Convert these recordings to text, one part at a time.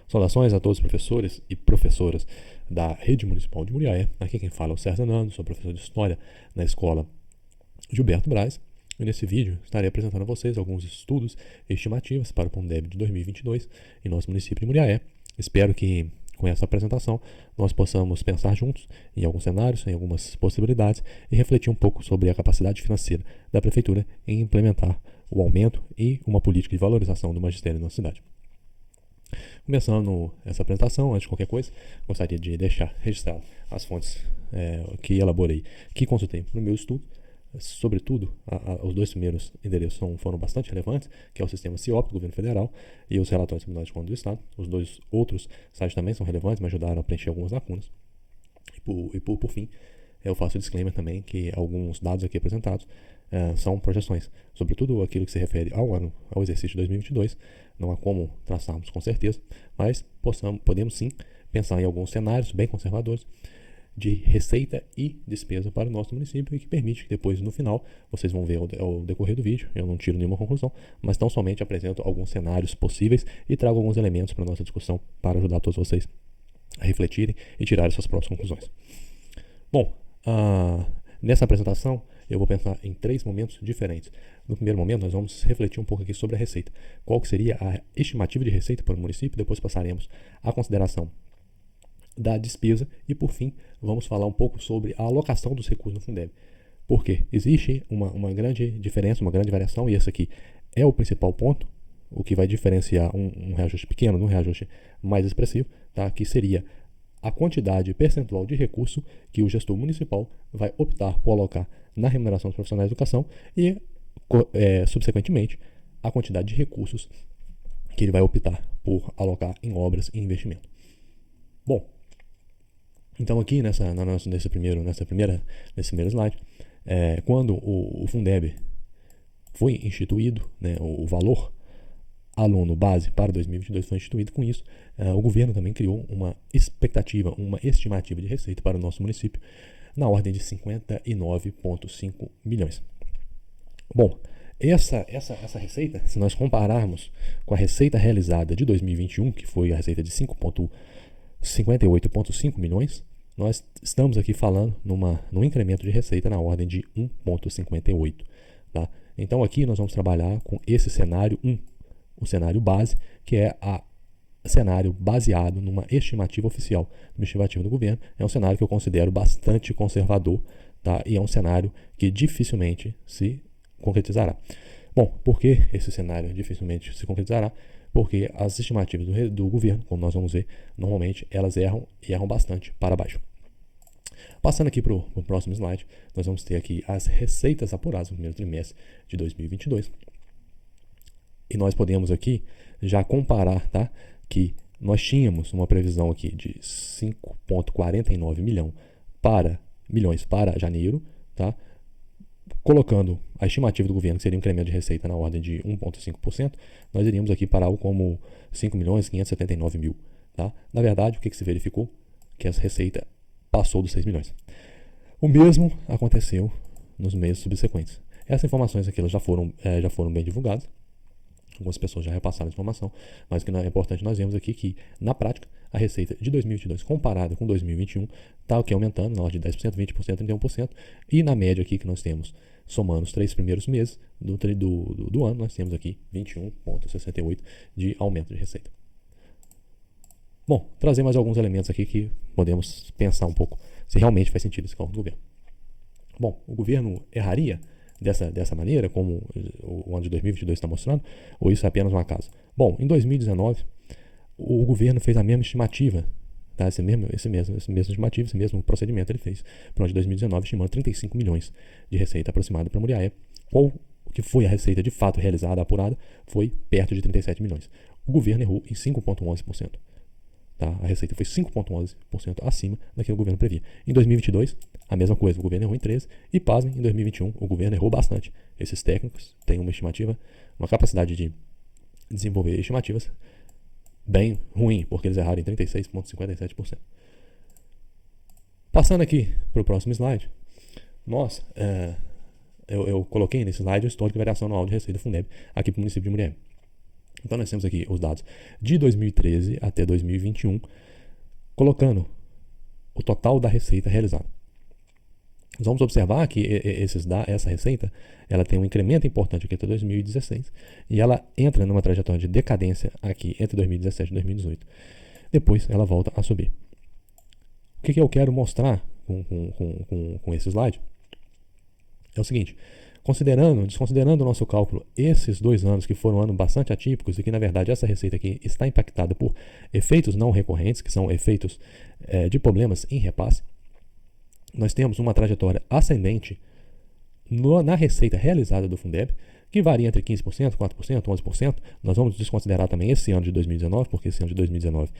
Saudações a todos os professores e professoras da Rede Municipal de Muriaé. Aqui quem fala é o Sérgio Fernando, sou professor de História na Escola Gilberto Braz. E nesse vídeo estarei apresentando a vocês alguns estudos e estimativas para o Fundeb de 2022 em nosso município de Muriaé. Espero que com essa apresentação nós possamos pensar juntos em alguns cenários, em algumas possibilidades e refletir um pouco sobre a capacidade financeira da Prefeitura em implementar o aumento e uma política de valorização do magistério na cidade. Começando essa apresentação, antes de qualquer coisa, gostaria de deixar registrado as fontes que elaborei, que consultei no meu estudo. Sobretudo, os dois primeiros endereços foram bastante relevantes, que é o sistema CIOP do governo federal e os relatórios do Tribunal de Contas do Estado. Os dois outros sites também são relevantes, me ajudaram a preencher algumas lacunas. E por fim, eu faço o disclaimer também que alguns dados aqui apresentados são projeções, sobretudo aquilo que se refere ao exercício de 2022. Não há como traçarmos com certeza, mas podemos sim pensar em alguns cenários bem conservadores de receita e despesa para o nosso município e que permite que depois, no final, vocês vão ver ao decorrer do vídeo, eu não tiro nenhuma conclusão, mas tão somente apresento alguns cenários possíveis e trago alguns elementos para a nossa discussão para ajudar todos vocês a refletirem e tirarem suas próprias conclusões. Bom, nessa apresentação eu vou pensar em 3 momentos diferentes. No primeiro momento nós vamos refletir um pouco aqui sobre a receita. Qual que seria a estimativa de receita para o município, depois passaremos à consideração da despesa e, por fim, vamos falar um pouco sobre a alocação dos recursos no Fundeb. Porque existe uma grande diferença, uma grande variação, e esse aqui é o principal ponto, o que vai diferenciar um reajuste pequeno de um reajuste mais expressivo, tá? Que seria a quantidade percentual de recurso que o gestor municipal vai optar por alocar na remuneração dos profissionais de educação e, subsequentemente, a quantidade de recursos que ele vai optar por alocar em obras e investimento. Bom, então aqui nesse primeiro slide, quando o Fundeb foi instituído, né, o valor aluno base para 2022 foi instituído. Com isso, o governo também criou uma expectativa, uma estimativa de receita para o nosso município na ordem de 59,5 milhões. Bom, essa receita, se nós compararmos com a receita realizada de 2021, que foi a receita de 58,5 milhões, nós estamos aqui falando num incremento de receita na ordem de 1,58. Tá? Então aqui nós vamos trabalhar com esse cenário 1, o cenário base, que é cenário baseado numa estimativa oficial, uma estimativa do governo. É um cenário que eu considero bastante conservador, tá? E é um cenário que dificilmente se concretizará. Bom, por que esse cenário dificilmente se concretizará? Porque as estimativas do governo, como nós vamos ver, normalmente elas erram bastante para baixo. Passando aqui para o próximo slide, nós vamos ter aqui as receitas apuradas no primeiro trimestre de 2022. E nós podemos aqui já comparar, tá, que nós tínhamos uma previsão aqui de 5,49 milhões para janeiro, tá? Colocando a estimativa do governo, que seria um incremento de receita na ordem de 1,5%, nós iríamos aqui para algo como 5.579.000. Tá? Na verdade, o que se verificou? Que essa receita passou dos 6 milhões. O mesmo aconteceu nos meses subsequentes. Essas informações aqui elas já foram bem divulgadas. Algumas pessoas já repassaram a informação, mas o que é importante nós vemos aqui que, na prática, a receita de 2022 comparada com 2021 está aqui aumentando na ordem de 10%, 20%, 31%, e na média aqui que nós temos, somando os 3 primeiros meses do ano, nós temos aqui 21,68% de aumento de receita. Bom, trazer mais alguns elementos aqui que podemos pensar um pouco se realmente faz sentido esse cálculo do governo. Bom, o governo erraria dessa maneira, como o ano de 2022 está mostrando, ou isso é apenas um acaso? Bom, em 2019, o governo fez a mesma estimativa, tá? esse mesmo estimativa, esse mesmo procedimento ele fez para o ano de 2019, estimando 35 milhões de receita aproximada para Muriaé. Qual que foi a receita de fato realizada, apurada? Foi perto de 37 milhões. O governo errou em 5,11%. Tá? A receita foi 5,11% acima daquilo que o governo previa. Em 2022, a mesma coisa, o governo errou em 13%, e pasmem, em 2021, o governo errou bastante. Esses técnicos têm uma estimativa, uma capacidade de desenvolver estimativas bem ruim, porque eles erraram em 36,57%. Passando aqui para o próximo slide, eu coloquei nesse slide o histórico de variação anual de receita do Fundeb aqui para o município de Muriaé. Então nós temos aqui os dados de 2013 até 2021, colocando o total da receita realizada. Nós vamos observar que essa receita ela tem um incremento importante aqui até 2016 e ela entra numa trajetória de decadência aqui entre 2017 e 2018. Depois ela volta a subir. O que eu quero mostrar com esse slide é o seguinte: desconsiderando o nosso cálculo, esses 2 anos que foram anos bastante atípicos e que, na verdade, essa receita aqui está impactada por efeitos não recorrentes, que são efeitos de problemas em repasse, nós temos uma trajetória ascendente na receita realizada do Fundeb, que varia entre 15%, 4%, 11%. Nós vamos desconsiderar também esse ano de 2019, porque esse ano de 2019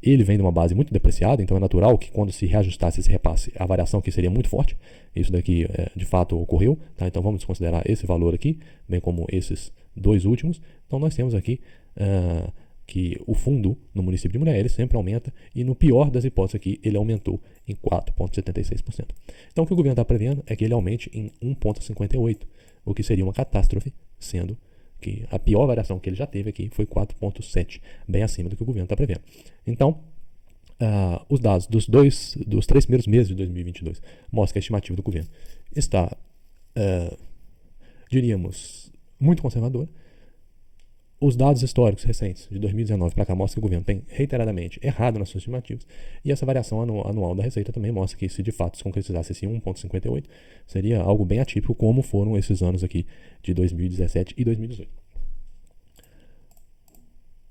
ele vem de uma base muito depreciada, então é natural que quando se reajustasse esse repasse, a variação aqui seria muito forte. Isso daqui de fato ocorreu, tá? Então vamos desconsiderar esse valor aqui, bem como esses 2 últimos. Então nós temos aqui que o fundo no município de Mulher ele sempre aumenta e no pior das hipóteses aqui ele aumentou em 4,76%. Então o que o governo está prevendo é que ele aumente em 1,58%, o que seria uma catástrofe, sendo que a pior variação que ele já teve aqui foi 4,7%, bem acima do que o governo está prevendo. Então, os dados dos 3 primeiros meses de 2022 mostram que a estimativa do governo está, diríamos, muito conservadora. Os dados históricos recentes, de 2019 para cá, mostram que o governo tem reiteradamente errado nas suas estimativas, e essa variação anual da receita também mostra que, se de fato se concretizasse esse 1,58, seria algo bem atípico, como foram esses anos aqui de 2017 e 2018.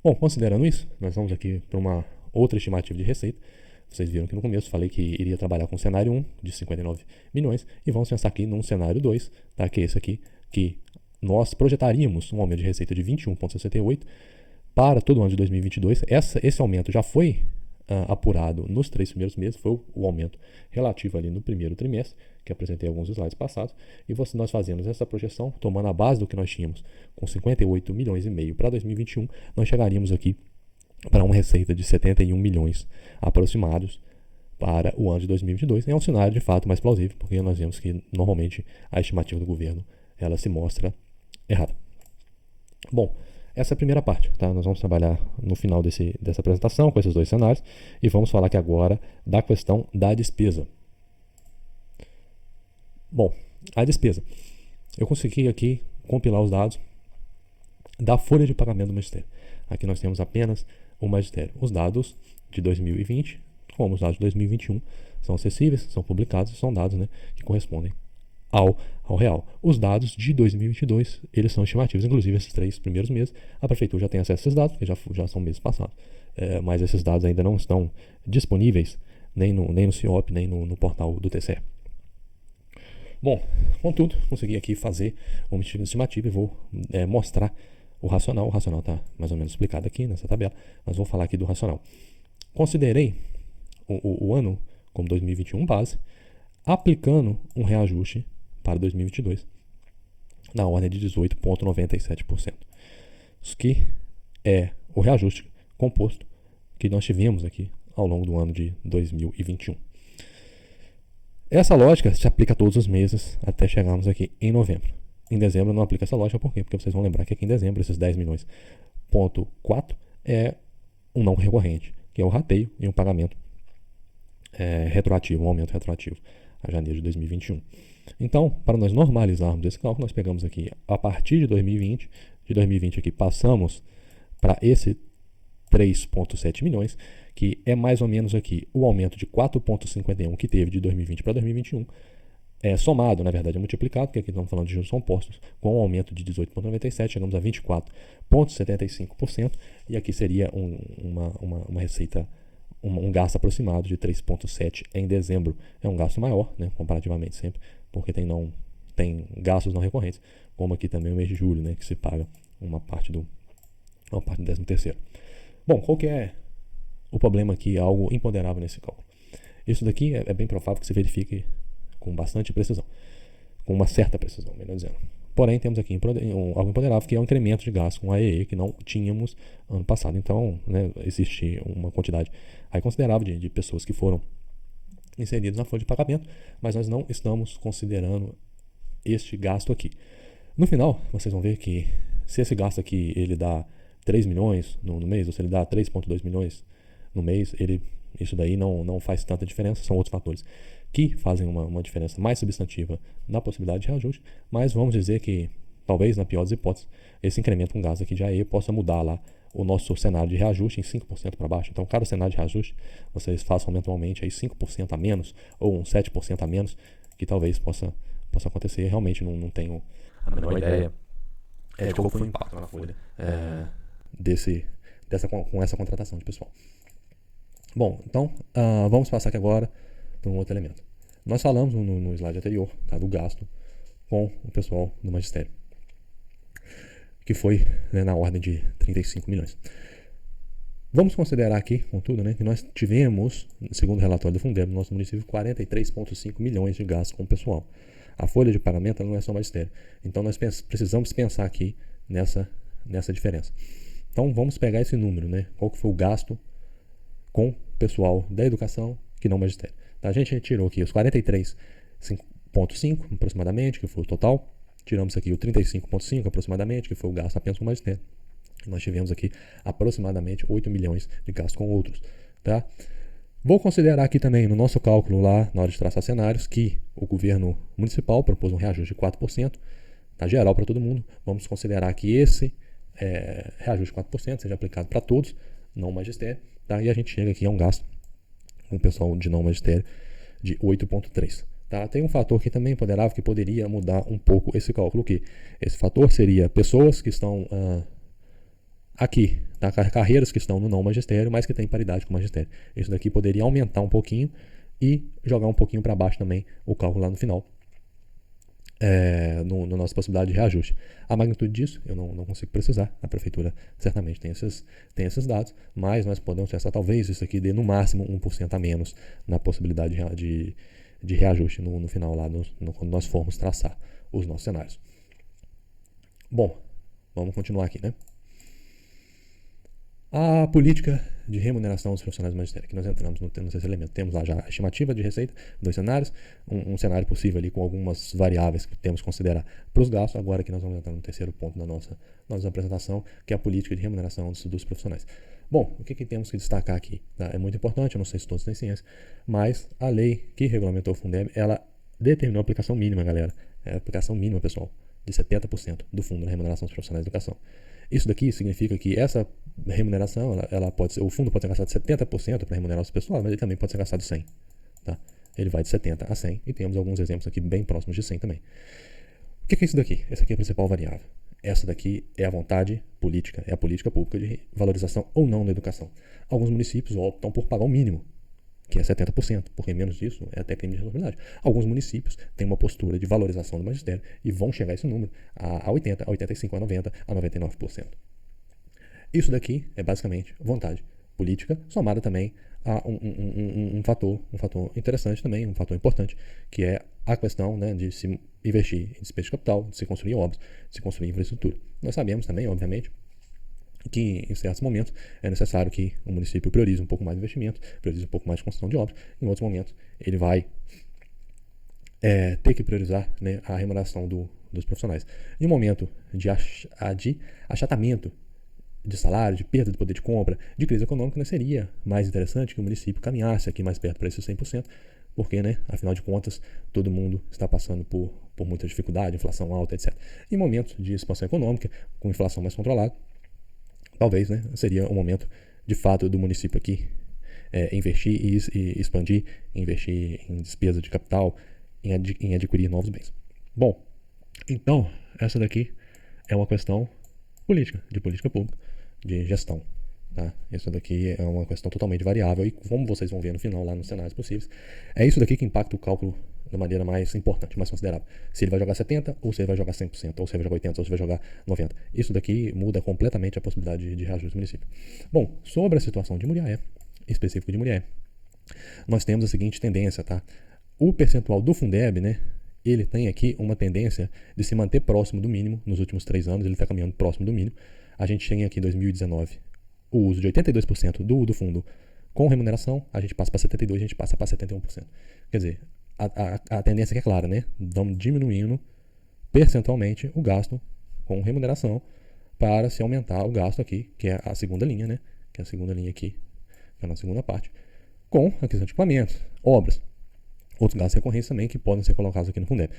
Bom, considerando isso, nós vamos aqui para uma outra estimativa de receita. Vocês viram que no começo falei que iria trabalhar com o cenário 1 de 59 milhões, e vamos pensar aqui num cenário 2, tá? Que é esse aqui, que nós projetaríamos um aumento de receita de 21,68 para todo o ano de 2022. Esse aumento já foi apurado nos 3 primeiros meses, foi o aumento relativo ali no primeiro trimestre, que apresentei alguns slides passados, e nós fazemos essa projeção, tomando a base do que nós tínhamos, com 58 milhões e meio para 2021, nós chegaríamos aqui para uma receita de 71 milhões aproximados para o ano de 2022. É um cenário de fato mais plausível, porque nós vemos que normalmente a estimativa do governo ela se mostra errada. Bom, essa é a primeira parte, tá? Nós vamos trabalhar no final dessa apresentação com esses 2 cenários e vamos falar aqui agora da questão da despesa. Bom, a despesa. Eu consegui aqui compilar os dados da folha de pagamento do magistério. Aqui nós temos apenas o magistério. Os dados de 2020, como os dados de 2021, são acessíveis, são publicados, são dados, né, que correspondem ao real. Os dados de 2022, eles são estimativos, inclusive esses 3 primeiros meses. A prefeitura já tem acesso a esses dados, porque já são meses passados. Mas esses dados ainda não estão disponíveis nem no CIOP, nem no portal do TCE. Bom, contudo, consegui aqui fazer uma estimativa e vou mostrar o racional. O racional está mais ou menos explicado aqui nessa tabela, mas vou falar aqui do racional. Considerei o ano como 2021 base, aplicando um reajuste para 2022 na ordem de 18,97%. Isso que é o reajuste composto que nós tivemos aqui ao longo do ano de 2021. Essa lógica se aplica a todos os meses até chegarmos aqui em novembro. Em dezembro não aplica essa lógica, por quê? Porque vocês vão lembrar que aqui em dezembro esses 10 milhões,4 é um não recorrente, que é o rateio e um pagamento retroativo, um aumento retroativo a janeiro de 2021. Então, para nós normalizarmos esse cálculo, nós pegamos aqui a partir de 2020, aqui passamos para esse 3,7 milhões, que é mais ou menos aqui o aumento de 4,51 que teve de 2020 para 2021, somado, na verdade é multiplicado, porque aqui estamos falando de juros compostos, com um aumento de 18,97, chegamos a 24,75%, e aqui seria uma receita, um gasto aproximado de 3,7 em dezembro. É um gasto maior, né, comparativamente sempre, porque tem gastos não recorrentes, como aqui também o mês de julho, né, que se paga uma parte do 13º. Bom, qual que é o problema aqui, algo imponderável nesse cálculo? Isso daqui é bem provável que se verifique com bastante precisão, com uma certa precisão, melhor dizendo. Porém, temos aqui algo imponderável, que é o incremento de gasto com AEE, que não tínhamos ano passado. Então, né, existe uma quantidade aí considerável de pessoas que foram inseridas na folha de pagamento, mas nós não estamos considerando este gasto aqui. No final, vocês vão ver que se esse gasto aqui ele dá 3 milhões no mês, ou se ele dá 3,2 milhões no mês, isso daí não faz tanta diferença, são outros fatores que fazem uma diferença mais substantiva na possibilidade de reajuste, mas vamos dizer que, talvez, na pior das hipóteses, esse incremento com gás aqui de AE possa mudar lá o nosso cenário de reajuste em 5% para baixo. Então, cada cenário de reajuste, vocês façam mentalmente aí 5% a menos, ou um 7% a menos, que talvez possa acontecer. Realmente não tenho a menor ideia de qual foi o impacto na folha com essa contratação de pessoal. Bom, então vamos passar aqui agora para um outro elemento. Nós falamos no slide anterior, tá, do gasto com o pessoal do magistério, que foi, né, na ordem de 35 milhões. Vamos considerar aqui, contudo, né, que nós tivemos, segundo o relatório do Fundeb, no nosso município, 43,5 milhões de gastos com o pessoal. A folha de pagamento não é só magistério. Então, nós precisamos pensar aqui nessa diferença. Então, vamos pegar esse número, né? Qual que foi o gasto com o pessoal da educação que não magistério. Tá? A gente retirou aqui os 43,5 aproximadamente, que foi o total. Tiramos aqui o 35,5 aproximadamente, que foi o gasto apenas com o magistério. Nós tivemos aqui aproximadamente 8 milhões de gastos com outros. Tá? Vou considerar aqui também no nosso cálculo lá, na hora de traçar cenários, que o governo municipal propôs um reajuste de 4%, tá, geral para todo mundo. Vamos considerar que esse reajuste de 4% seja aplicado para todos, não magistério, tá? E a gente chega aqui a um gasto com o pessoal de não magistério de 8,3%. Tá? Tem um fator aqui também ponderável que poderia mudar um pouco esse cálculo, que esse fator seria pessoas que estão aqui, tá? Carreiras que estão no não magistério, mas que tem paridade com o magistério. Isso daqui poderia aumentar um pouquinho e jogar um pouquinho para baixo também o cálculo lá no final, no nossa possibilidade de reajuste. A magnitude disso eu não consigo precisar. A prefeitura certamente tem esses dados, mas nós podemos pensar, talvez isso aqui dê no máximo 1% a menos na possibilidade de reajuste no final lá, quando nós formos traçar os nossos cenários. Bom, vamos continuar aqui, né? A política de remuneração dos profissionais do magistério, que nós entramos nesse elemento. Temos lá já a estimativa de receita, 2 cenários, um cenário possível ali com algumas variáveis que temos que considerar para os gastos. Agora que nós vamos entrar no terceiro ponto da nossa apresentação, que é a política de remuneração dos profissionais. Bom, o que temos que destacar aqui? Tá? É muito importante, eu não sei se todos têm ciência, mas a lei que regulamentou o Fundeb, ela determinou a aplicação mínima, galera. É a aplicação mínima, pessoal, de 70% do fundo da remuneração dos profissionais de educação. Isso daqui significa que essa remuneração, ela pode ser, o fundo pode ser gastado 70% para remunerar os pessoal, mas ele também pode ser gastado 100%. Tá? Ele vai de 70% a 100%, e temos alguns exemplos aqui bem próximos de 100% também. O que é isso daqui? Essa aqui é a principal variável. Essa daqui é a vontade política, é a política pública de valorização ou não da educação. Alguns municípios optam por pagar o mínimo, que é 70%, porque menos disso é até crime de responsabilidade. Alguns municípios têm uma postura de valorização do magistério e vão chegar a esse número a 80%, a 85%, a 90%, a 99%. Isso daqui é basicamente vontade política, somada também a um fator interessante também, um fator importante, que é a questão, né, de se investir em despesa de capital, de se construir obras, de se construir infraestrutura. Nós sabemos também, obviamente, que em certos momentos é necessário que o município priorize um pouco mais de investimento, priorize um pouco mais de construção de obras. Em outros momentos, ele vai ter que priorizar, né, a remuneração dos profissionais. Em um momento de achatamento de salário, de perda de poder de compra, de crise econômica, né, seria mais interessante que o município caminhasse aqui mais perto para esses 100%, porque, né, afinal de contas, todo mundo está passando por muita dificuldade, inflação alta, etc. Em momentos de expansão econômica, com inflação mais controlada, talvez, né, seria o momento, de fato, do município aqui investir e expandir, investir em despesa de capital, em adquirir novos bens. Bom, então, essa daqui é uma questão política, de política pública, de gestão. Tá? Isso daqui é uma questão totalmente variável e, como vocês vão ver no final, lá nos cenários possíveis, é isso daqui que impacta o cálculo da maneira mais importante, mais considerável. Se ele vai jogar 70%, ou se ele vai jogar 100%, ou se ele vai jogar 80%, ou se ele vai jogar 90%. Isso daqui muda completamente a possibilidade de reajuste do município. Bom, sobre a situação de Muriaé, específico de Muriaé, nós temos a seguinte tendência, tá? O percentual do Fundeb, né, ele tem aqui uma tendência de se manter próximo do mínimo. Nos últimos 3 anos, ele está caminhando próximo do mínimo. A gente tem aqui em 2019 o uso de 82% do fundo com remuneração, a gente passa para 72%, a gente passa para 71%. Quer dizer, a tendência aqui é clara, né? Vamos diminuindo percentualmente o gasto com remuneração para se aumentar o gasto aqui, que é a segunda linha, né? Que é a segunda linha aqui, que é a nossa segunda parte, com aquisição de equipamentos, obras, outros gastos recorrentes também que podem ser colocados aqui no Fundeb.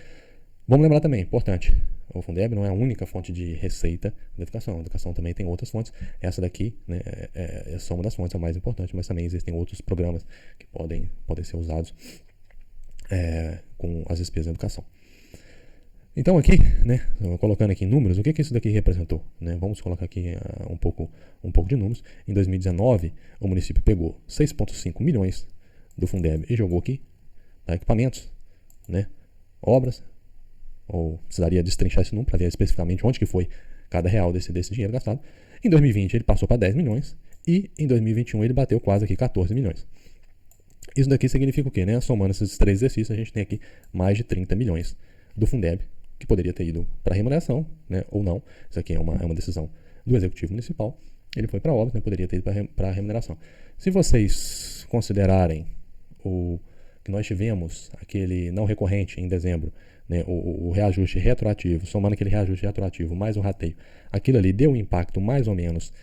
Vamos lembrar também, importante, o Fundeb não é a única fonte de receita da educação. A educação também tem outras fontes. Essa daqui, né, é só uma das fontes, é a mais importante, mas também existem outros programas que podem ser usados com as despesas da educação. Então aqui, né, colocando aqui em números, o que isso daqui representou? Né? Vamos colocar aqui um pouco de números. Em 2019, o município pegou 6,5 milhões do Fundeb e jogou aqui, tá, equipamentos, né, obras, ou precisaria destrinchar esse número para ver especificamente onde que foi cada real desse dinheiro gastado. Em 2020 ele passou para 10 milhões e em 2021 ele bateu quase aqui 14 milhões. Isso daqui significa o quê? Né? Somando esses três exercícios, a gente tem aqui mais de 30 milhões do Fundeb, que poderia ter ido para remuneração, né, ou não. Isso aqui é uma decisão do Executivo Municipal. Ele foi para obras, né, poderia ter ido para remuneração. Se vocês considerarem o que nós tivemos, aquele não recorrente em dezembro, né, o reajuste retroativo, somando aquele reajuste retroativo mais o rateio, aquilo ali deu um impacto mais ou menos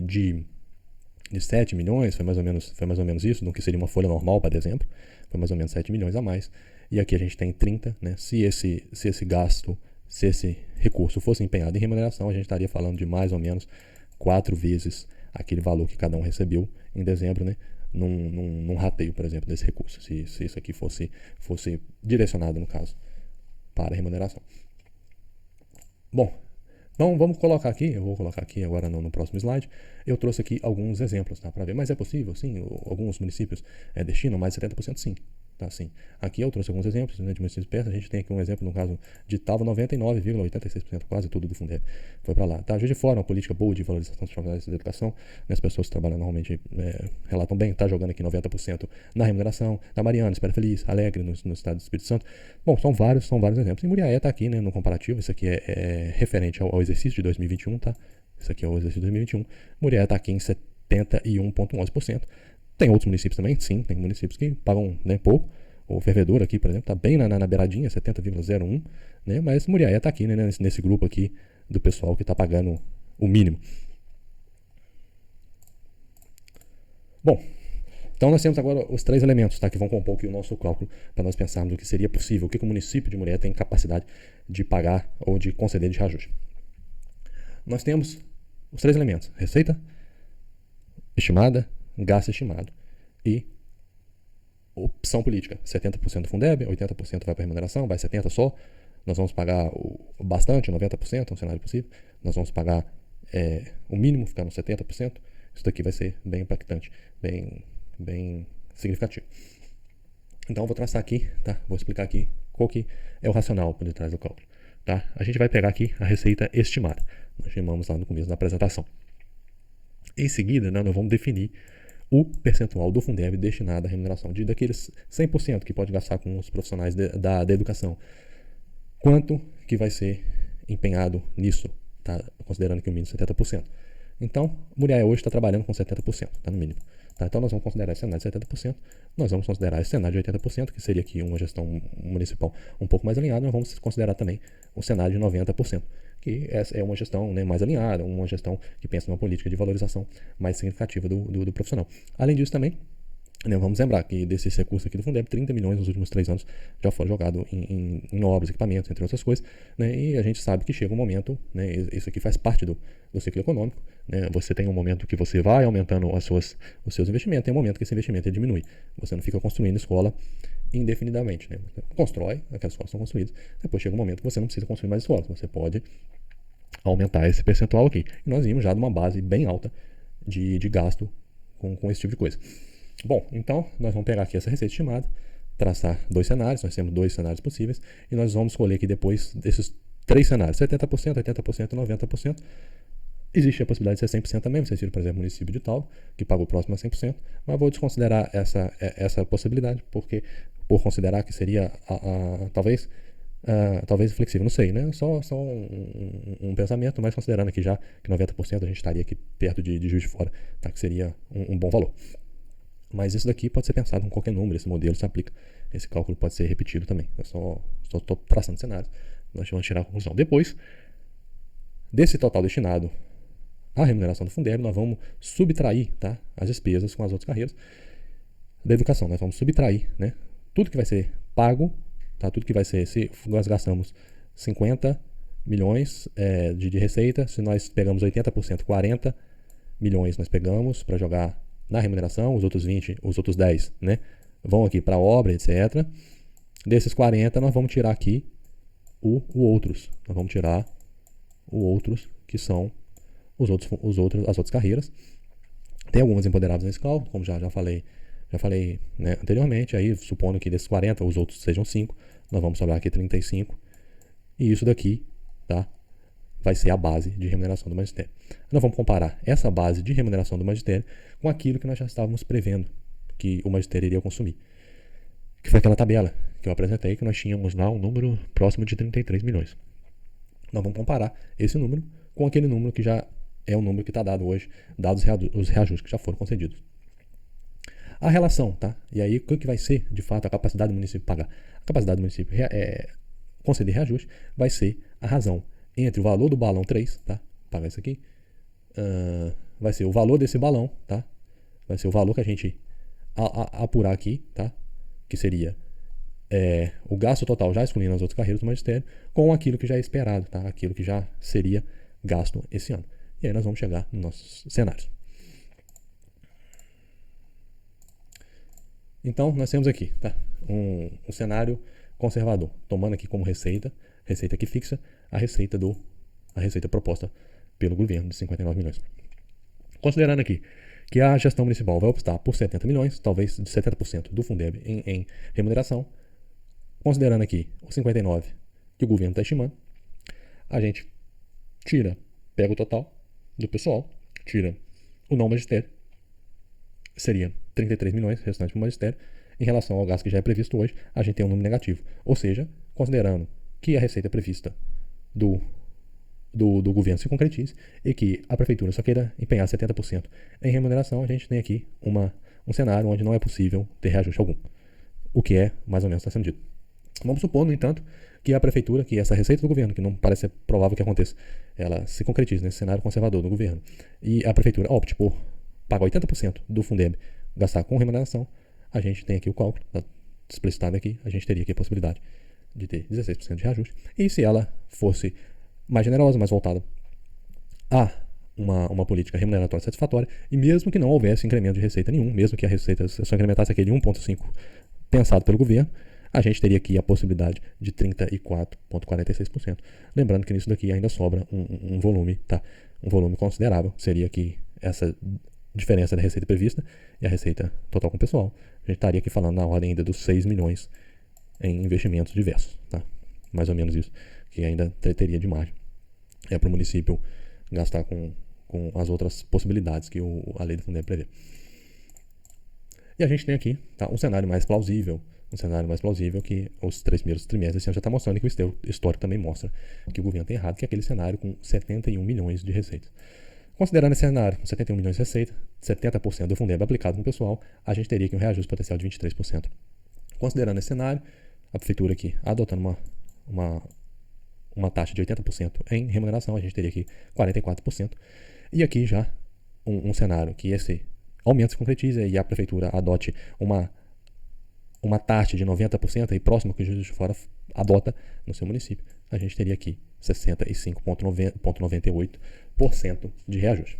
de 7 milhões, foi mais ou menos isso, no que seria uma folha normal para dezembro, foi mais ou menos 7 milhões a mais. E aqui a gente tem 30, né? Se esse gasto, se esse recurso fosse empenhado em remuneração, a gente estaria falando de mais ou menos 4 vezes aquele valor que cada um recebeu em dezembro, né? Num rateio, por exemplo, desse recurso, se isso aqui fosse direcionado, no caso, para remuneração. Bom, então vamos colocar aqui, eu vou colocar aqui agora no próximo slide, eu trouxe aqui alguns exemplos, tá, para ver, mas é possível, sim, alguns municípios destinam mais de 70%, sim. Tá, assim. Aqui eu trouxe alguns exemplos, né, de municípios perto. A gente tem aqui um exemplo, no caso de Tauba, 99,86%, quase tudo do Fundeb foi para lá. Tá? Juiz de Fora, uma política boa de valorização dos profissionais da educação, né, as pessoas que trabalham normalmente relatam bem, está jogando aqui 90% na remuneração. Da Mariana, Espera Feliz, Alegre, no estado do Espírito Santo. Bom, são vários exemplos. E Muriaé está aqui, né, no comparativo. Isso aqui é referente ao exercício de 2021, tá? Isso aqui é o exercício de 2021. Muriaé está aqui em 71,11%. Tem outros municípios também, sim, tem municípios que pagam, né, pouco. O Fervedura aqui, por exemplo, está bem na beiradinha, 70,01, né, mas Muriaé está aqui, né, nesse grupo aqui do pessoal que está pagando o mínimo. Bom, então nós temos agora os três elementos, tá, que vão compor aqui o nosso cálculo para nós pensarmos o que seria possível, o que o município de Muriaé tem capacidade de pagar ou de conceder de reajuste. Nós temos os três elementos: receita estimada, gasto estimado e opção política. 70% do Fundeb, 80% vai para remuneração, vai 70% só. Nós vamos pagar bastante, 90%, é um cenário possível. Nós vamos pagar o mínimo, ficar nos 70%. Isso daqui vai ser bem impactante, bem significativo. Então eu vou traçar aqui, tá? Vou explicar aqui qual que é o racional por detrás do cálculo. Tá? A gente vai pegar aqui a receita estimada. Nós chamamos lá no começo da apresentação. Em seguida, né, nós vamos definir o percentual do Fundeb destinado à remuneração daqueles 100% que pode gastar com os profissionais da educação. Quanto que vai ser empenhado nisso, tá? Considerando que o mínimo é 70%. Então, Muriaé hoje está trabalhando com 70%, tá, no mínimo. Tá? Então nós vamos considerar esse cenário de 70%, nós vamos considerar esse cenário de 80%, que seria aqui uma gestão municipal um pouco mais alinhada, nós vamos considerar também o cenário de 90%. Que essa é uma gestão, né, mais alinhada, uma gestão que pensa numa política de valorização mais significativa do profissional. Além disso também, né, vamos lembrar que desses recursos aqui do Fundeb, 30 milhões nos últimos 3 anos já foram jogados em obras, equipamentos, entre outras coisas, né, e a gente sabe que chega um momento, né, isso aqui faz parte do ciclo econômico, né, você tem um momento que você vai aumentando os seus investimentos, tem um momento que esse investimento diminui, você não fica construindo escola indefinidamente, né? Você constrói, aquelas escolas são construídas, depois chega um momento que você não precisa construir mais escolas, você pode aumentar esse percentual aqui. E nós vimos já de uma base bem alta de gasto com esse tipo de coisa. Bom, então nós vamos pegar aqui essa receita estimada, traçar 2 cenários, nós temos 2 cenários possíveis, e nós vamos escolher aqui depois desses 3 cenários, 70%, 80% e 90%. Existe a possibilidade de ser 100% também, vocês viram, por exemplo, o município de Tauba, que pagou próximo a 100%, mas vou desconsiderar essa possibilidade, porque por considerar que seria talvez flexível, não sei, né? Só um pensamento, mas considerando aqui já que 90% a gente estaria aqui perto de Juiz de Fora, tá? Que seria um bom valor. Mas isso daqui pode ser pensado com qualquer número, esse modelo se aplica. Esse cálculo pode ser repetido também. Eu só estou traçando cenários, nós vamos tirar a conclusão. Depois, Desse total destinado à remuneração do Fundeb, nós vamos subtrair, tá, as despesas com as outras carreiras da educação. Nós vamos subtrair, né, tudo que vai ser pago, tá, tudo que vai ser, se nós gastamos 50 milhões de receita, se nós pegamos 80%, 40 milhões nós pegamos para jogar na remuneração, os outros 20, os outros 10, né, vão aqui para obra, etc. Desses 40, nós vamos tirar aqui o outros. Nós vamos tirar o outros, que são as outras carreiras. Tem algumas imponderáveis nesse cálculo, como já falei, né, anteriormente. Aí, supondo que desses 40, os outros sejam 5, nós vamos sobrar aqui 35. E isso daqui, tá, vai ser a base de remuneração do magistério. Nós vamos comparar essa base de remuneração do magistério com aquilo que nós já estávamos prevendo que o magistério iria consumir, que foi aquela tabela que eu apresentei, que nós tínhamos lá um número próximo de 33 milhões. Nós vamos comparar esse número com aquele número que já é o número que está dado hoje, dados os reajustes que já foram concedidos. A relação, tá? E aí, o que vai ser, de fato, a capacidade do município pagar? A capacidade do município conceder reajuste vai ser a razão entre o valor do balão 3, tá? Pagar isso aqui. Vai ser o valor desse balão, tá? Vai ser o valor que a gente apurar aqui, tá? Que seria o gasto total, já excluindo as outras carreiras do magistério, com aquilo que já é esperado, tá? Aquilo que já seria gasto esse ano. E aí nós vamos chegar nos nossos cenários. Então, nós temos aqui, tá, um cenário conservador, tomando aqui como receita aqui fixa, a receita proposta pelo governo de 59 milhões. Considerando aqui que a gestão municipal vai optar por 70 milhões, talvez de 70% do Fundeb em remuneração, considerando aqui os 59 que o governo está estimando, a gente pega o total do pessoal, tira o não magistério, seria 33 milhões restante para o magistério. Em relação ao gasto que já é previsto hoje, a gente tem um número negativo. Ou seja, considerando que a receita prevista do governo se concretize e que a prefeitura só queira empenhar 70% em remuneração, a gente tem aqui um cenário onde não é possível ter reajuste algum. O que é, mais ou menos, está sendo dito. Vamos supor, no entanto, que a prefeitura, que essa receita do governo, que não parece ser provável que aconteça, ela se concretize nesse cenário conservador do governo, e a prefeitura opte por pagar 80% do Fundeb, gastar com remuneração, a gente tem aqui o cálculo, tá explicitado aqui, a gente teria aqui a possibilidade de ter 16% de reajuste. E se ela fosse mais generosa, mais voltada a uma política remuneratória satisfatória, e mesmo que não houvesse incremento de receita nenhum, mesmo que a receita só incrementasse aquele 1,5 pensado pelo governo, a gente teria aqui a possibilidade de 34,46%. Lembrando que nisso daqui ainda sobra um volume, tá? Um volume considerável. Seria que essa diferença da receita prevista e a receita total com o pessoal. A gente estaria aqui falando na ordem ainda dos 6 milhões em investimentos diversos, tá? Mais ou menos isso, que ainda teria de margem. É para o município gastar com as outras possibilidades que a lei do Fundeb prevê. E a gente tem aqui, tá, um cenário mais plausível que os 3 primeiros trimestres desse ano já está mostrando, e que o histórico também mostra que o governo tem errado, que é aquele cenário com 71 milhões de receitas. Considerando esse cenário com 71 milhões de receita, 70% do Fundeb aplicado no pessoal, a gente teria aqui um reajuste potencial de 23%. Considerando esse cenário, a prefeitura aqui adotando uma taxa de 80% em remuneração, a gente teria aqui 44%. E aqui já um cenário que esse aumento se concretiza e a prefeitura adote uma taxa de 90% e próximo que o Juiz de Fora adota no seu município, a gente teria aqui 65,98% de reajuste.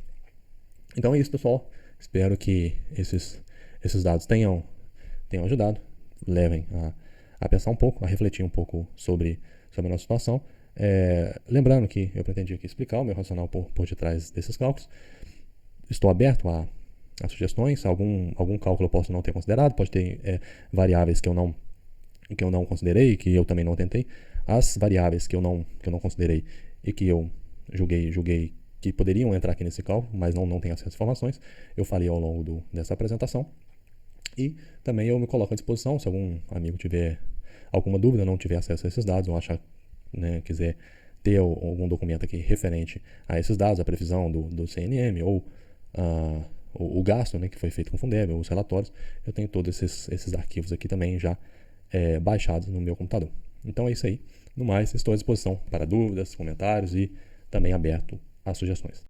Então é isso, pessoal. Espero que esses dados tenham ajudado, levem a pensar um pouco, a refletir um pouco sobre a nossa situação. Lembrando que eu pretendi aqui explicar o meu racional por detrás desses cálculos. Estou aberto a sugestões. Algum cálculo eu posso não ter considerado, pode ter variáveis que eu não considerei, que eu também não tentei. As variáveis que eu não considerei e que eu julguei que poderiam entrar aqui nesse cálculo, mas não tenho essas informações, eu falei ao longo dessa apresentação. E também eu me coloco à disposição, se algum amigo tiver alguma dúvida, não tiver acesso a esses dados, ou achar, né, quiser ter algum documento aqui referente a esses dados, a previsão do CNM ou o gasto, né, que foi feito com o Fundeb, ou os relatórios, eu tenho todos esses arquivos aqui também já baixados no meu computador. Então é isso aí. No mais, estou à disposição para dúvidas, comentários e também aberto a sugestões.